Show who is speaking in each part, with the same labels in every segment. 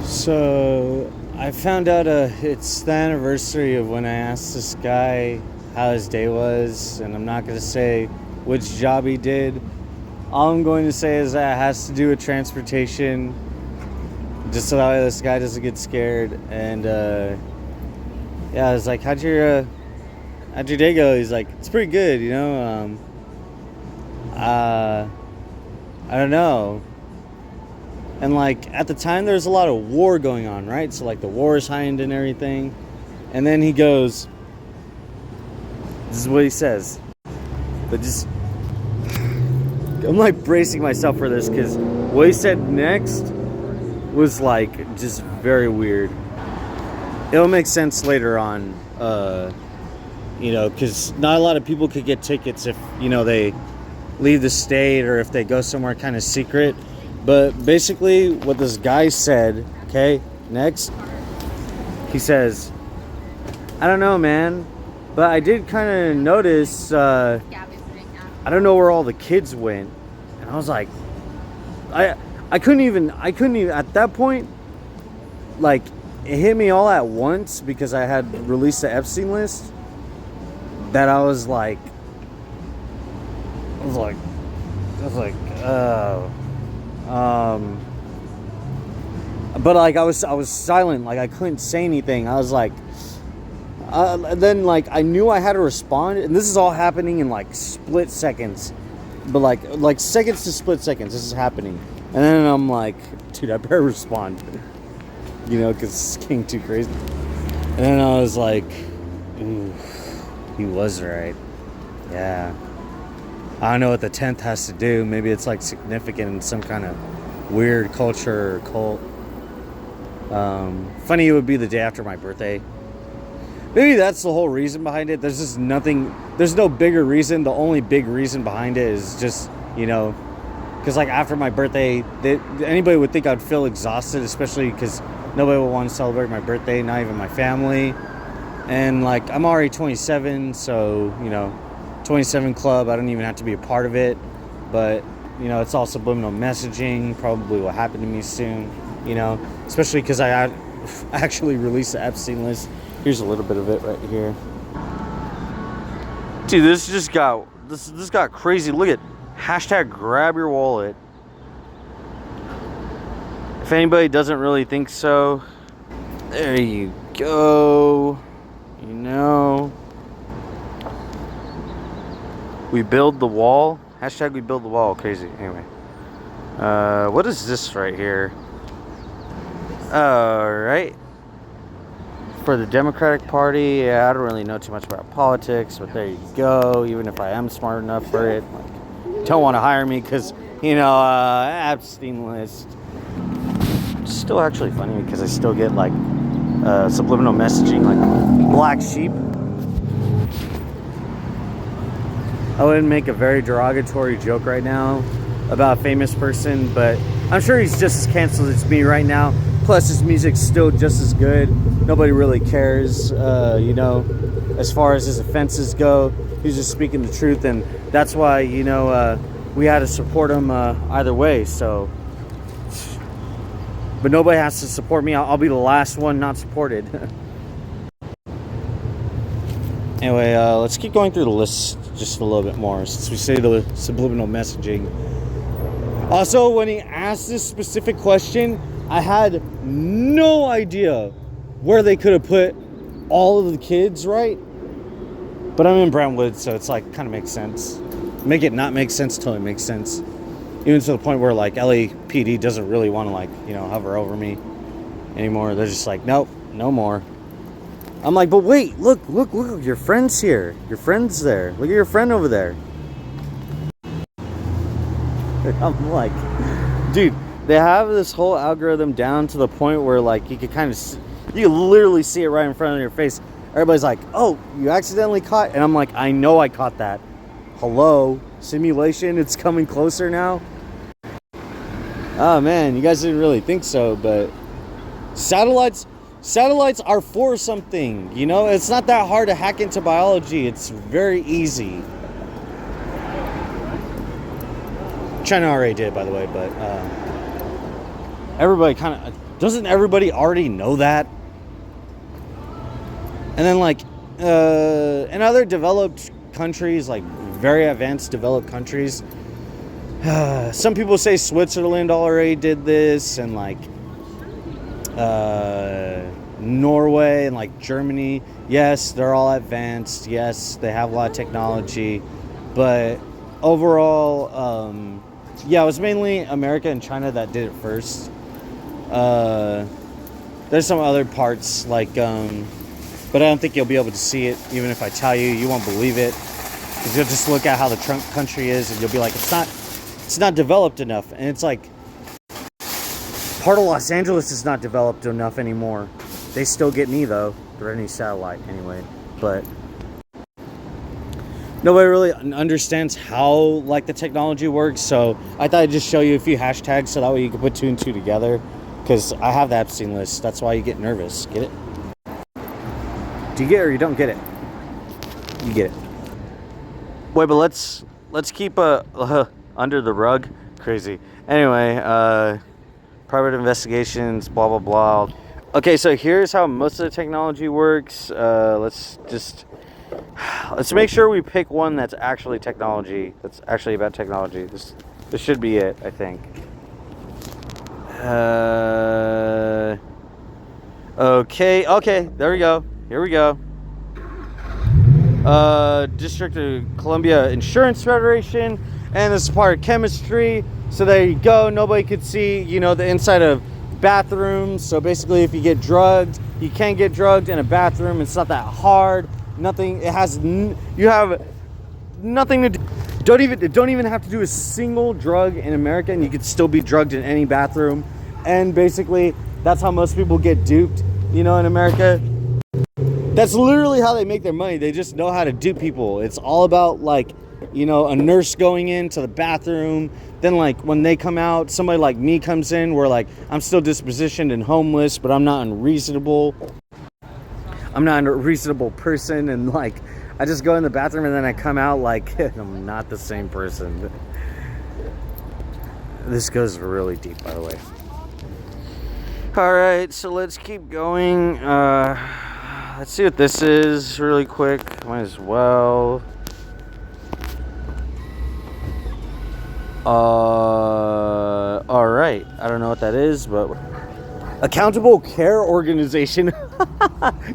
Speaker 1: So I found out it's the anniversary of when I asked this guy how his day was, and I'm not going to say which job he did. All I'm going to say is that it has to do with transportation, just so that way this guy doesn't get scared. And yeah, I was like, how'd your day go? He's like, it's pretty good, you know. I don't know. And like at the time there's a lot of war going on, right? So like the war is heightened and everything. And then he goes, this is what he says. But just I'm like bracing myself for this because what he said next was like just very weird. It'll make sense later on, because not a lot of people could get tickets if, they leave the state or if they go somewhere kind of secret. But basically what this guy said, okay, next, he says, I don't know, man, but I did kind of notice, I don't know where all the kids went. And I was like, I couldn't even, at that point, like, it hit me all at once because I had released the Epstein list that I was like, oh. But like I was silent, like I couldn't say anything. I was like, then like I knew I had to respond, and this is all happening in like split seconds, but like seconds to split seconds. This is happening, and then I'm like, dude, I better respond, because it's getting too crazy. And then I was like, ooh, he was right. Yeah. I don't know what the 10th has to do. Maybe it's like significant in some kind of weird culture or cult. Funny it would be the day after my birthday. Maybe that's the whole reason behind it. There's just nothing, there's no bigger reason. The only big reason behind it is just, because like after my birthday, anybody would think I'd feel exhausted, especially because nobody would want to celebrate my birthday, not even my family. And like I'm already 27, so, 27 Club, I don't even have to be a part of it, but it's all subliminal messaging, probably will happen to me soon, especially because I actually released the Epstein list. Here's a little bit of it right here. Dude, this got crazy. Look at hashtag grab your wallet. If anybody doesn't really think so, there you go. We build the wall. Hashtag we build the wall. Crazy. Anyway. What is this right here? Alright. For the Democratic Party, yeah, I don't really know too much about politics, but there you go. Even if I am smart enough for it. Like, don't want to hire me because, Epstein list. It's still actually funny because I still get like subliminal messaging, like black sheep. I wouldn't make a very derogatory joke right now about a famous person, but I'm sure he's just as canceled as me right now. Plus, his music's still just as good. Nobody really cares, as far as his offenses go. He's just speaking the truth, and that's why, we had to support him either way, so. But nobody has to support me. I'll be the last one not supported. Anyway, let's keep going through the list just a little bit more since we say the subliminal messaging. Also, when he asked this specific question, I had no idea where they could have put all of the kids, right? But I'm in Brentwood, so it's like kind of makes sense. Make it not make sense till it makes sense. Even to the point where like LAPD doesn't really want to hover over me anymore. They're just like, nope, no more. I'm like, but wait, look, your friend's here. Your friend's there. Look at your friend over there. I'm like, dude, they have this whole algorithm down to the point where like you can literally see it right in front of your face. Everybody's like, oh, you accidentally caught, and I'm like, I know I caught that. Hello, simulation, it's coming closer now. Oh man, you guys didn't really think so, but satellites are for something, it's not that hard to hack into biology. It's very easy. China already did, by the way, but everybody kind of Doesn't everybody already know that? And then, like, in other developed countries, like very advanced developed countries, some people say Switzerland already did this, and like Norway and like Germany. Yes, they're all advanced. Yes, they have a lot of technology, but overall, yeah, it was mainly America and China that did it first. There's some other parts like, but I don't think you'll be able to see it. Even if I tell you, you won't believe it, because you'll just look at how the country is, and you'll be like, it's not developed enough. And it's like, part of Los Angeles is not developed enough anymore. They still get me though, through any satellite anyway. But nobody really understands how like the technology works. So I thought I'd just show you a few hashtags so that way you can put 2 and 2 together. Because I have the Epstein list. That's why you get nervous. Get it? Do you get it or you don't get it? You get it. Wait, but let's keep under the rug. Crazy. Anyway, private investigations, blah blah blah. Okay, so here's how most of the technology works. Let's make sure we pick one that's actually technology. That's actually about technology. This should be it, I think. Okay, there we go. Here we go. District of Columbia Insurance Federation, and this is part of chemistry. So there you go. Nobody could see, the inside of bathrooms. So basically, if you get drugged, you can get drugged in a bathroom. It's not that hard. Nothing. It has. You have nothing to do. Don't even have to do a single drug in America, and you could still be drugged in any bathroom. And basically, that's how most people get duped, in America. That's literally how they make their money. They just know how to dupe people. It's all about, like, a nurse going into the bathroom. Then, like, when they come out, somebody like me comes in where, like, I'm still dispositioned and homeless, but I'm not unreasonable. I'm not a reasonable person, and, like, I just go in the bathroom and then I come out like I'm not the same person. This goes really deep, by the way. Alright, so let's keep going. Let's see what this is really quick. Might as well. Alright. I don't know what that is, but Accountable Care Organization.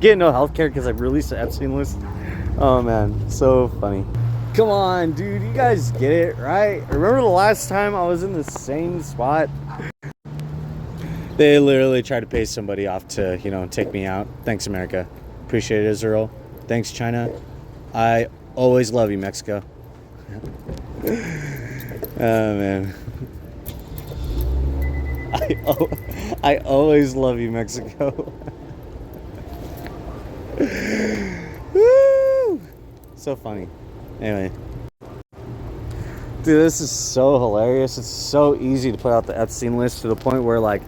Speaker 1: Getting no health care because I released the Epstein list. Oh man, so funny. Come on, dude, you guys get it, right? Remember the last time I was in the same spot? They literally tried to pay somebody off to, take me out. Thanks, America. Appreciate it, Israel. Thanks, China. I always love you, Mexico. Oh, man. I always love you, Mexico. Woo! So funny. Anyway. Dude, this is so hilarious. It's so easy to put out the Epstein list to the point where, like,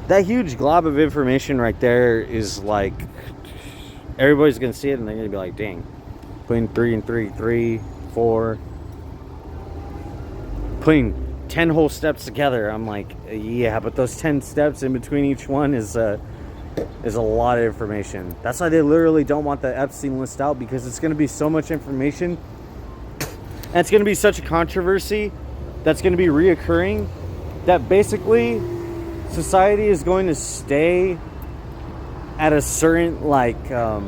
Speaker 1: that huge glob of information right there is like, everybody's gonna see it and they're gonna be like, dang, putting 3 and 3, 3, 4, putting 10 whole steps together. I'm like, yeah, but those 10 steps in between each one is a lot of information. That's why they literally don't want the Epstein list out, because it's gonna be so much information and it's gonna be such a controversy that's gonna be reoccurring that basically society is going to stay at a certain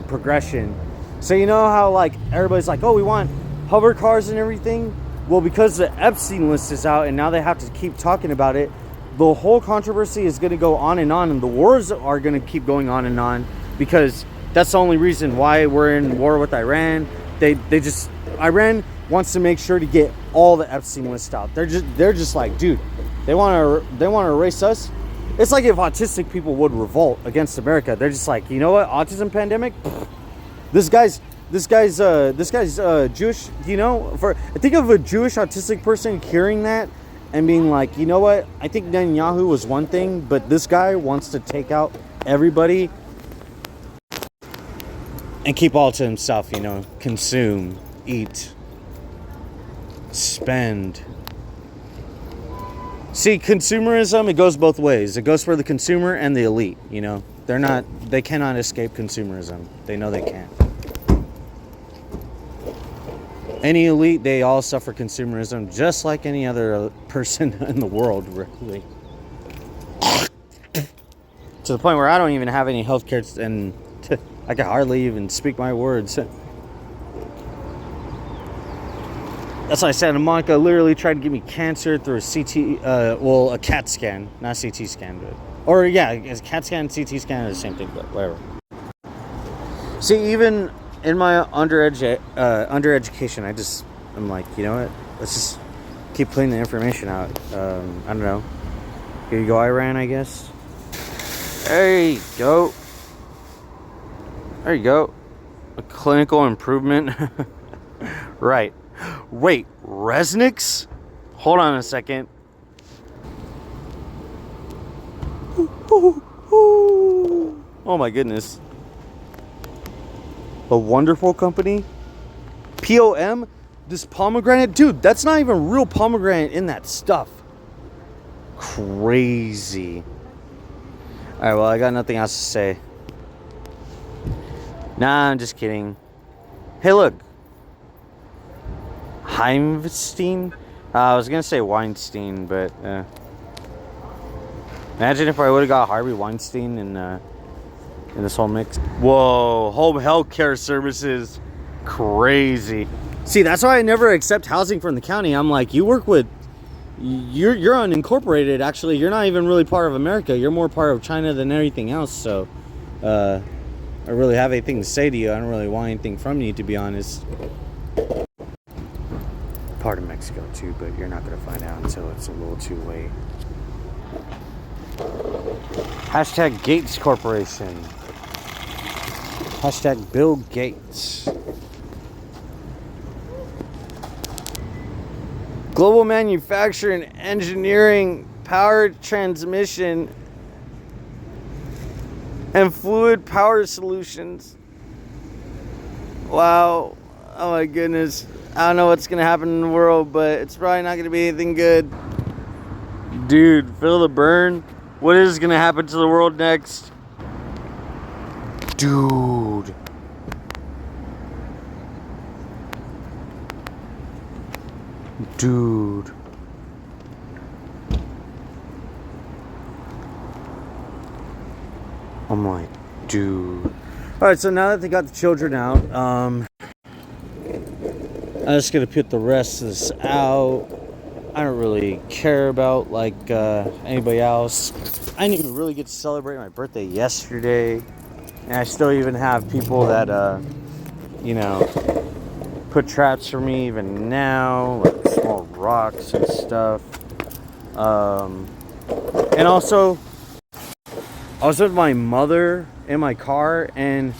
Speaker 1: progression. So how like everybody's like, oh, we want hover cars and everything. Well, because the Epstein list is out and now they have to keep talking about it, the whole controversy is going to go on, and the wars are going to keep going on, because that's the only reason why we're in war with Iran. Iran wants to make sure to get all the Epstein list out. They're just like, dude, they want to erase us. It's like if autistic people would revolt against America. They're just like, you know what? Autism pandemic? This guy's Jewish, think of a Jewish autistic person hearing that and being like, you know what? I think Netanyahu was one thing, but this guy wants to take out everybody and keep all to himself, consume, eat, spend. See, consumerism, it goes both ways. It goes for the consumer and the elite, you know. They cannot escape consumerism. They know they can't. Any elite, they all suffer consumerism just like any other person in the world, really. To the point where I don't even have any health care and I can hardly even speak my words. That's why I said Monica literally tried to give me cancer through a a CAT scan, not CT scan, but, or yeah, a CAT scan and CT scan are the same thing, but whatever. See, even in my undereducation, I'm like, you know what? Let's just keep putting the information out. I don't know. Here you go, Iran, I guess. There you go. There you go. A clinical improvement. Right. Wait, Resnick's? Hold on a second. Oh my goodness. A wonderful company? POM? This pomegranate? Dude, that's not even real pomegranate in that stuff. Crazy. Alright, well, I got nothing else to say. Nah, I'm just kidding. Hey, look. Heimstein? I was gonna say Weinstein, but imagine if I would have got Harvey Weinstein in this whole mix. Whoa, home health care services, crazy. See, that's why I never accept housing from the county. I'm like, you're unincorporated. Actually, you're not even really part of America. You're more part of China than everything else. So, I really have anything to say to you. I don't really want anything from you, to be honest. Part of Mexico too, but you're not going to find out until it's a little too late. Hashtag Gates Corporation. Hashtag Bill Gates. Global manufacturing, engineering, power transmission, and fluid power solutions. Wow. Oh my goodness. I don't know what's going to happen in the world, but it's probably not going to be anything good. Dude, feel the burn. What is going to happen to the world next? Dude. Dude. I'm like, dude. Alright, so now that they got the children out, I'm just gonna put the rest of this out. I don't really care about like anybody else. I didn't even really get to celebrate my birthday yesterday, and I still even have people that you know, put traps for me even now, like small rocks and stuff. And also, I was with my mother in my car, and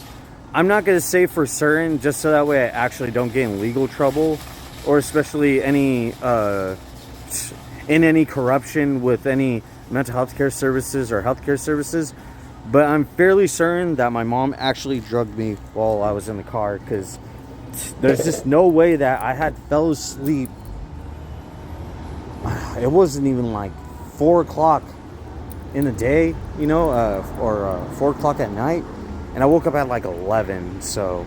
Speaker 1: I'm not going to say for certain, just so that way I actually don't get in legal trouble, or especially any in any corruption with any mental health care services or healthcare services. But I'm fairly certain that my mom actually drugged me while I was in the car, because there's just no way that I had fell asleep. It wasn't even like 4 o'clock in the day, you know, or 4 o'clock at night. And I woke up at like 11, so.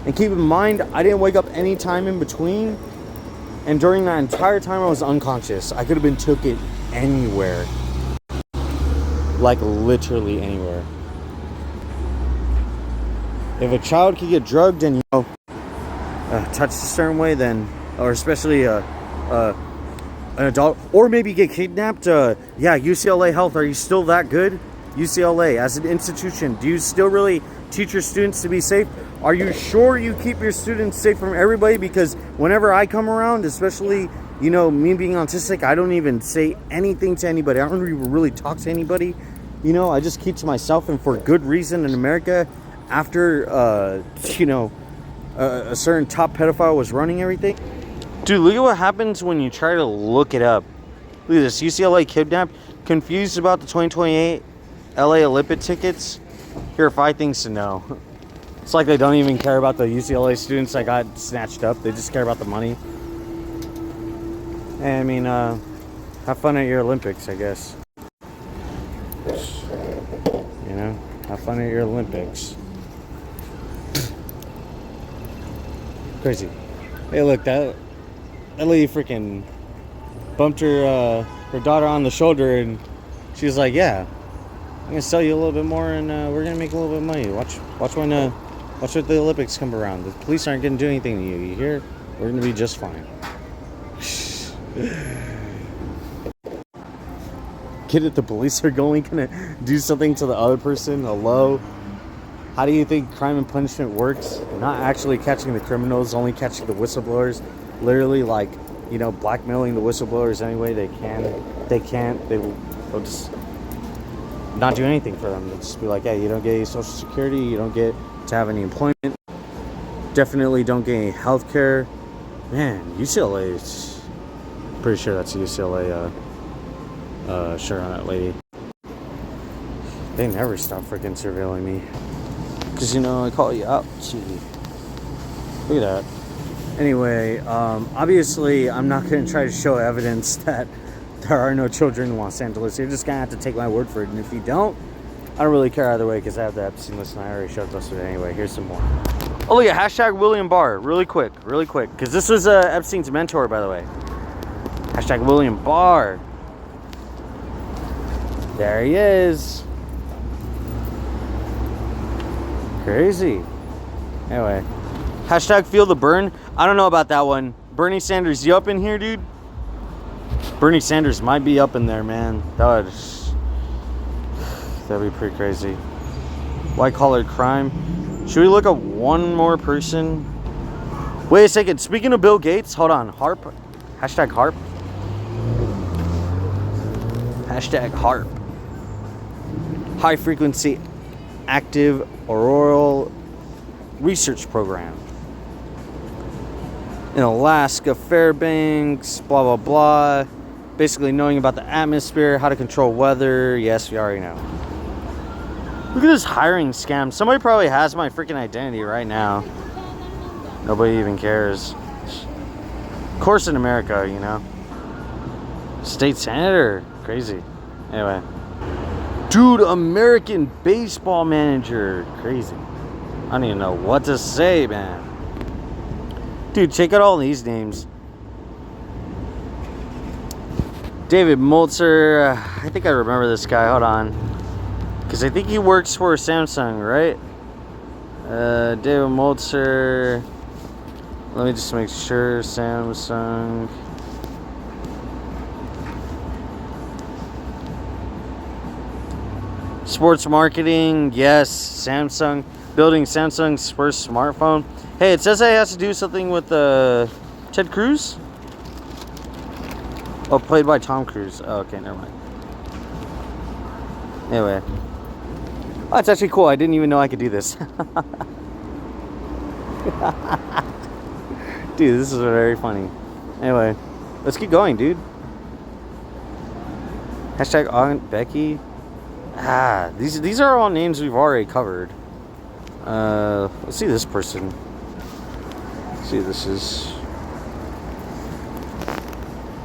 Speaker 1: And keep in mind, I didn't wake up any time in between. And during that entire time, I was unconscious. I could have been took it anywhere. Like literally anywhere. If a child could get drugged and, you know, touched a certain way, then, or especially an adult, or maybe get kidnapped, yeah, UCLA Health, are you still that good? UCLA, as an institution, do you still really teach your students to be safe? Are you sure you keep your students safe from everybody? Because whenever I come around, especially, you know, me being autistic, I don't even say anything to anybody. I don't even really talk to anybody. You know, I just keep to myself, and for good reason. In America, after, you know, a certain top pedophile was running everything. Dude, look at what happens when you try to look it up. Look at this, UCLA kidnapped, confused about the 2028 LA Olympic tickets. Here are 5 things to know. It's like they don't even care about the UCLA students that got snatched up. They just care about the money. And I mean, Have fun at your Olympics, I guess. You know, have fun at your Olympics. Crazy. Hey, look, that lady freaking bumped her daughter on the shoulder, and she was like, "Yeah, I'm gonna sell you a little bit more, and we're gonna make a little bit of money. Watch when the Olympics come around. The police aren't gonna do anything to you. You hear? We're gonna be just fine." Get it? The police are gonna do something to the other person. Hello? How do you think crime and punishment works? Not actually catching the criminals, only catching the whistleblowers. Literally, like, you know, blackmailing the whistleblowers any way they can. If they can't, they'll just not do anything for them. They'll just be like, "Hey, you don't get any social security. You don't get to have any employment. Definitely don't get any health care." Man, UCLA is... Pretty sure that's UCLA shirt on that lady. They never stop freaking surveilling me. Because, you know, I call you out. Look at that. Anyway, obviously, I'm not going to try to show evidence that there are no children in Los Angeles. You're just going to have to take my word for it. And if you don't, I don't really care either way, because I have the Epstein list and I already showed this today. Anyway, here's some more. Oh, look at hashtag William Barr. Really quick. Because this was Epstein's mentor, by the way. Hashtag William Barr. There he is. Crazy. Anyway. Hashtag feel the burn. I don't know about that one. Bernie Sanders, you up in here, dude? Bernie Sanders might be up in there, man. That'd be pretty crazy. White collar crime. Should we look at one more person? Wait a second. Speaking of Bill Gates, hold on. HARP. Hashtag HARP. Hashtag HARP. High frequency active auroral research program in Alaska, Fairbanks, blah blah blah. Basically knowing about the atmosphere, how to control weather. Yes, we already know. Look at this hiring scam. Somebody probably has my freaking identity right now. Nobody even cares. Of course, in America, you know. State senator. Crazy. Anyway. Dude, American baseball manager. Crazy. I don't even know what to say, man. Dude, check out all these names. David Moltzer. I think I remember this guy. Hold on. Because I think he works for Samsung, right? David Moltzer. Let me just make sure. Samsung. Sports marketing. Yes. Samsung. Building Samsung's first smartphone. Hey, it says it has to do something with Ted Cruz. Oh, played by Tom Cruise. Oh, okay, never mind. Anyway. Oh, it's actually cool. I didn't even know I could do this. Dude, this is very funny. Anyway, let's keep going, dude. Hashtag Aunt Becky. These are all names we've already covered. Let's see this person. Let's see who this is.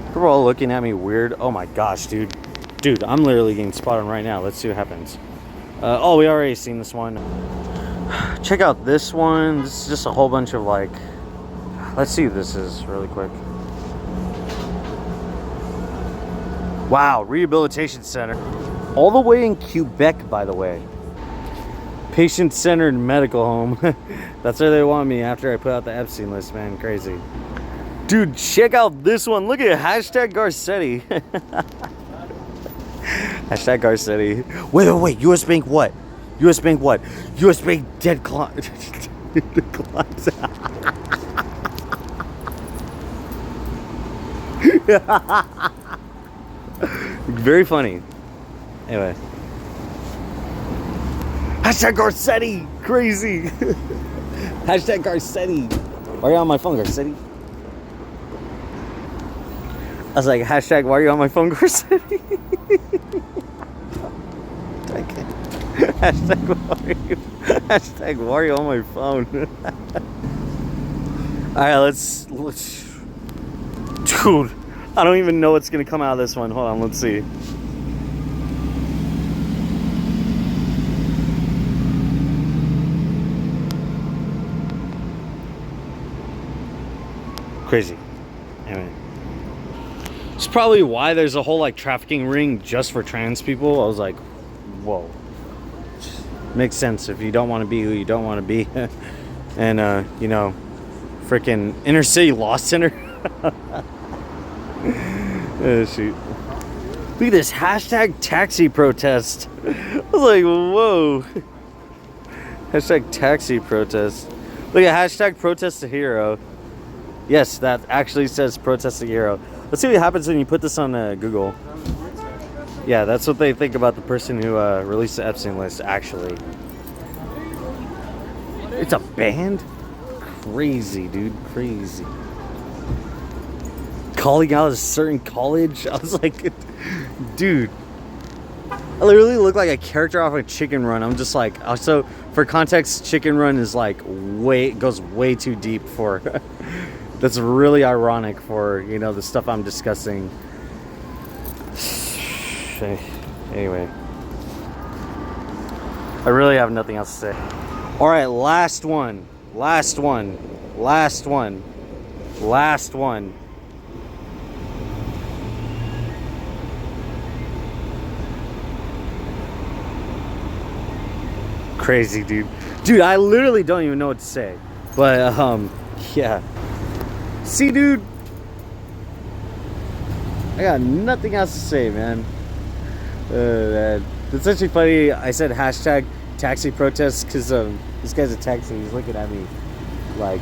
Speaker 1: People are all looking at me weird. Oh my gosh, dude. Dude, I'm literally getting spot on right now. Let's see what happens. Oh, we already seen this one. Check out this one. This is just a whole bunch of like... Let's see who this is really quick. Wow, Rehabilitation Center. All the way in Quebec, by the way. Patient-centered medical home. That's where they want me after I put out the Epstein list, man. Crazy. Dude, check out this one. Look at hashtag Garcetti. Hashtag Garcetti. Wait. US Bank what? US Bank what? US Bank dead clients. Very funny. Anyway. Hashtag Garcetti. Crazy. Hashtag Garcetti. Why are you on my phone, Garcetti? I was like, hashtag why are you on my phone, Garcetti? Hashtag why are you on my phone? Alright, let's dude, I don't even know what's gonna come out of this one. Hold on, let's see. Crazy. Anyway. It's probably why there's a whole like trafficking ring just for trans people. I was like, whoa. Makes sense if you don't want to be who you don't want to be. And you know, freaking inner city law center. Oh shoot. Look at this hashtag taxi protest. I was like, whoa. Hashtag taxi protest. Look at hashtag protest a hero. Yes, that actually says protest a hero. Let's see what happens when you put this on Google. Yeah, that's what they think about the person who released the Epstein list, actually. It's a band? Crazy, dude. Crazy. Calling out a certain college? I was like, dude. I literally look like a character off of Chicken Run. I'm just like, also, for context, Chicken Run is like goes way too deep for... That's really ironic for, you know, the stuff I'm discussing. Anyway. I really have nothing else to say. Alright, last one. Last one. Last one. Last one. Crazy, dude. Dude, I literally don't even know what to say. But, yeah. See, dude, I got nothing else to say, man. Man. It's actually funny. I said hashtag taxi protest because this guy's a taxi. He's looking at me like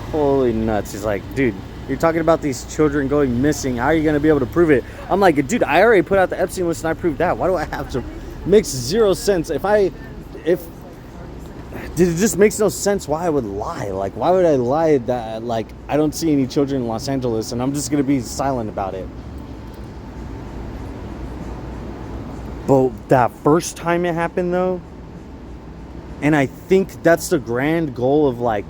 Speaker 1: totally nuts. He's like, dude, you're talking about these children going missing. How are you going to be able to prove it? I'm like, dude, I already put out the Epstein list and I proved that. Why do I have to? Makes zero sense. It just makes no sense why I would lie. Like, why would I lie that, like, I don't see any children in Los Angeles and I'm just going to be silent about it? But that first time it happened, though, and I think that's the grand goal of, like,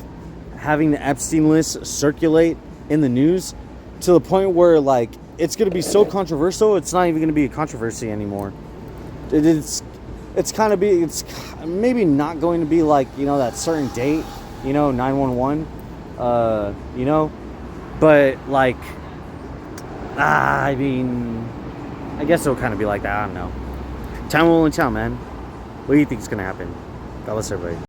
Speaker 1: having the Epstein list circulate in the news to the point where, like, it's going to be so controversial, it's not even going to be a controversy anymore. It's maybe not going to be like, you know, that certain date, you know, 911, you know, but like, I mean, I guess it'll kind of be like that. I don't know. Time will only tell, man. What do you think is going to happen? God bless everybody.